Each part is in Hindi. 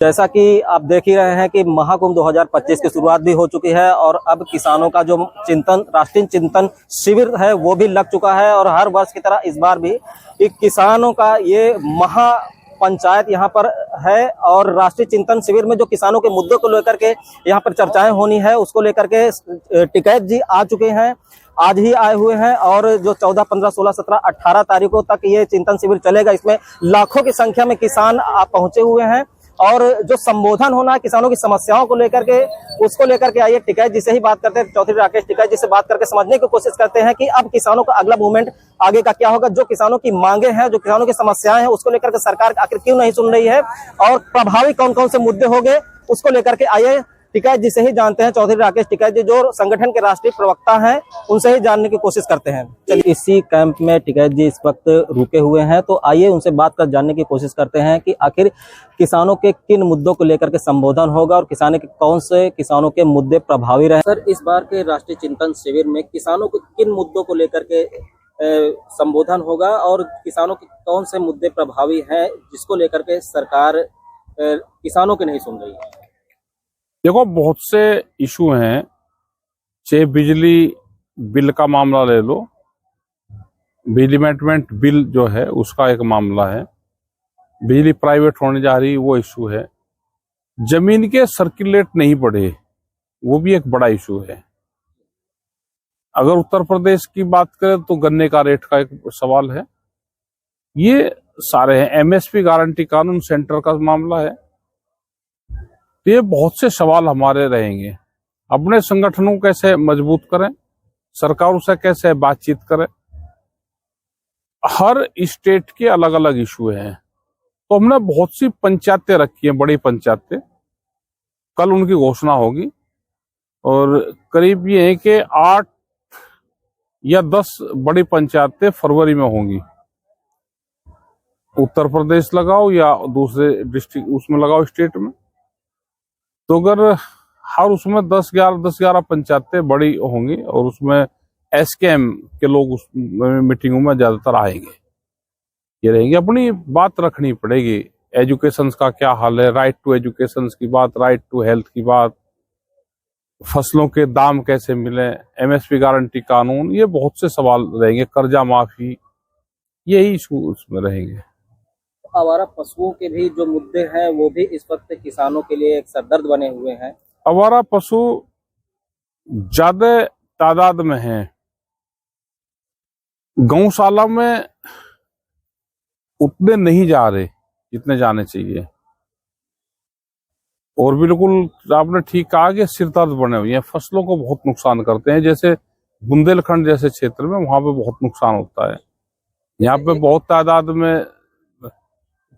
जैसा कि आप देख ही रहे हैं कि महाकुंभ 2025 की शुरुआत भी हो चुकी है और अब किसानों का जो राष्ट्रीय चिंतन शिविर है वो भी लग चुका है। और हर वर्ष की तरह इस बार भी किसानों का ये महा पंचायत यहाँ पर है और राष्ट्रीय चिंतन शिविर में जो किसानों के मुद्दों को लेकर के यहाँ पर चर्चाएं होनी है उसको लेकर के टिकैत जी आ चुके हैं, आज ही आए हुए हैं। और जो 14, 15, 16, 17, 18 तारीखों तक ये चिंतन शिविर चलेगा, इसमें लाखों की संख्या में किसान पहुंचे हुए हैं। और जो संबोधन होना है किसानों की समस्याओं को लेकर के, उसको लेकर के आइए टिकैत जी से ही बात करते हैं। चौधरी राकेश टिकैत जी से बात करके समझने की कोशिश करते हैं कि अब किसानों का अगला मूवमेंट आगे का क्या होगा, जो किसानों की मांगे हैं, जो किसानों की समस्याएं हैं, उसको लेकर के सरकार आखिर क्यों नहीं सुन रही है और प्रभावी कौन कौन से मुद्दे होंगे उसको लेकर के आइए टिकैत जी से ही जानते हैं। चौधरी राकेश टिकैत जी जो संगठन के राष्ट्रीय प्रवक्ता हैं, उनसे ही जानने की कोशिश करते हैं। चलिए, इसी कैंप में टिकैत जी इस वक्त रुके हुए हैं, तो आइए उनसे बात कर जानने की कोशिश करते हैं कि आखिर किसानों के किन मुद्दों को लेकर के संबोधन होगा और किसानों के मुद्दे प्रभावी रहे। सर, इस बार के राष्ट्रीय चिंतन शिविर में किसानों के किन मुद्दों को लेकर के संबोधन होगा और किसानों के कौन से मुद्दे प्रभावी हैं जिसको लेकर के सरकार किसानों के नहीं सुन रही है? देखो, बहुत से इशू हैं। चाहे बिजली बिल का मामला ले लो, बिजली मेंटेनेंस बिल जो है उसका एक मामला है, बिजली प्राइवेट होने जा रही वो इशू है, जमीन के सर्कुलेट नहीं बढ़े वो भी एक बड़ा इशू है। अगर उत्तर प्रदेश की बात करें तो गन्ने का रेट का एक सवाल है। ये सारे हैं। एमएसपी गारंटी कानून सेंटर का मामला है। तो ये बहुत से सवाल हमारे रहेंगे। अपने संगठनों को कैसे मजबूत करें, सरकारों से कैसे बातचीत करें, हर स्टेट के अलग अलग इशू हैं। तो हमने बहुत सी पंचायतें रखी हैं, बड़ी पंचायतें, कल उनकी घोषणा होगी और करीब ये है कि 8 या 10 बड़ी पंचायतें फरवरी में होंगी। उत्तर प्रदेश लगाओ या दूसरे डिस्ट्रिक्ट उसमें लगाओ, स्टेट में, तो अगर हर उसमें 10-11 पंचायतें बड़ी होंगी और उसमें एसकेएम के लोग उस मीटिंगों में ज्यादातर आएंगे। ये रहेंगे, अपनी बात रखनी पड़ेगी। एजुकेशन का क्या हाल है, राइट टू एजुकेशन की बात, राइट टू हेल्थ की बात, फसलों के दाम कैसे मिले, एमएसपी गारंटी कानून, ये बहुत से सवाल रहेंगे, कर्जा माफी, यही इशू उसमें रहेंगे। आवारा पशुओं के भी जो मुद्दे हैं वो भी इस वक्त किसानों के लिए एक सरदर्द बने हुए हैं। आवारा पशु ज्यादा तादाद में हैं। गौशाला में उतने नहीं जा रहे जितने जाने चाहिए। और बिल्कुल आपने ठीक कहा कि सिरदर्द बने हुए हैं, फसलों को बहुत नुकसान करते हैं। जैसे बुंदेलखंड जैसे क्षेत्र में वहां पे बहुत नुकसान होता है। यहाँ पे बहुत तादाद में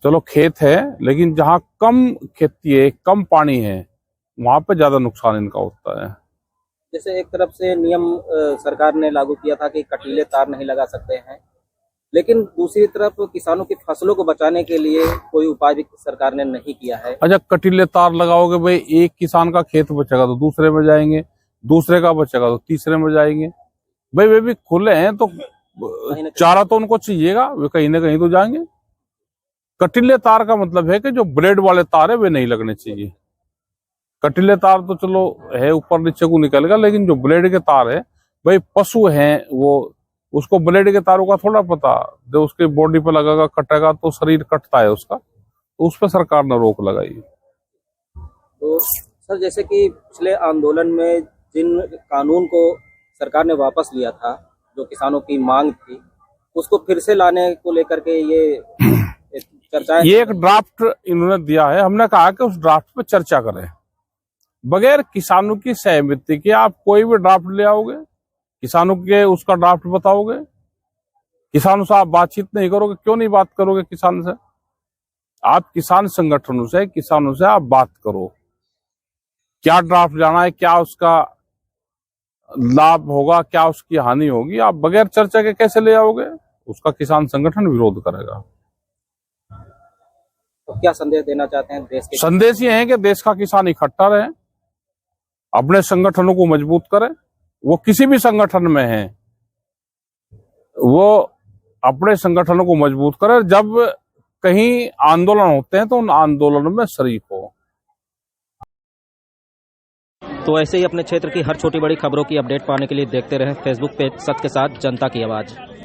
चलो खेत है, लेकिन जहाँ कम खेती है, कम पानी है, वहां पे ज्यादा नुकसान इनका होता है। जैसे एक तरफ से नियम सरकार ने लागू किया था कि कटीले तार नहीं लगा सकते हैं, लेकिन दूसरी तरफ किसानों की फसलों को बचाने के लिए कोई उपाय भी सरकार ने नहीं किया है। अच्छा, कटीले तार लगाओगे भाई, एक किसान का खेत बचेगा तो दूसरे में जाएंगे, दूसरे का बचेगा तो तीसरे में जाएंगे। भाई वे भी खुले हैं तो चारा तो उनको चाहिएगा, वे कहीं ना कहीं तो जाएंगे। कटीले तार का मतलब है कि जो ब्लेड वाले तार है वे नहीं लगने चाहिए। कटीले तार तो चलो है, ऊपर नीचे को निकलेगा, लेकिन जो ब्लेड के तार है, भाई पशु हैं वो, उसको ब्लेड के तारों का थोड़ा पता, जो उसके बॉडी पे लगेगा कटेगा तो शरीर कटता है उसका, तो उस पर सरकार ने रोक लगाई। तो सर, जैसे कि पिछले आंदोलन में जिन कानून को सरकार ने वापस लिया था, जो किसानों की मांग थी, उसको फिर से लाने को लेकर के ये एक ड्राफ्ट इन्होंने दिया है। हमने कहा कि उस ड्राफ्ट पे चर्चा करें। बगैर किसानों की सहमति के आप कोई भी ड्राफ्ट ले आओगे, किसानों के उसका ड्राफ्ट बताओगे, किसानों से आप बातचीत नहीं करोगे। क्यों नहीं बात करोगे किसान से? आप किसान संगठनों से, किसानों से आप बात करो, क्या ड्राफ्ट जाना है, क्या उसका लाभ होगा, क्या उसकी हानि होगी। आप बगैर चर्चा के कैसे ले आओगे? उसका किसान संगठन विरोध करेगा। तो क्या संदेश देना चाहते हैं देश के? संदेश ये है कि देश का किसान इकट्ठा रहे, अपने संगठनों को मजबूत करे। वो किसी भी संगठन में है, वो अपने संगठनों को मजबूत करे। जब कहीं आंदोलन होते हैं तो उन आंदोलनों में शरीक हो। तो ऐसे ही अपने क्षेत्र की हर छोटी बड़ी खबरों की अपडेट पाने के लिए देखते रहें फेसबुक पेज सच के साथ जनता की आवाज।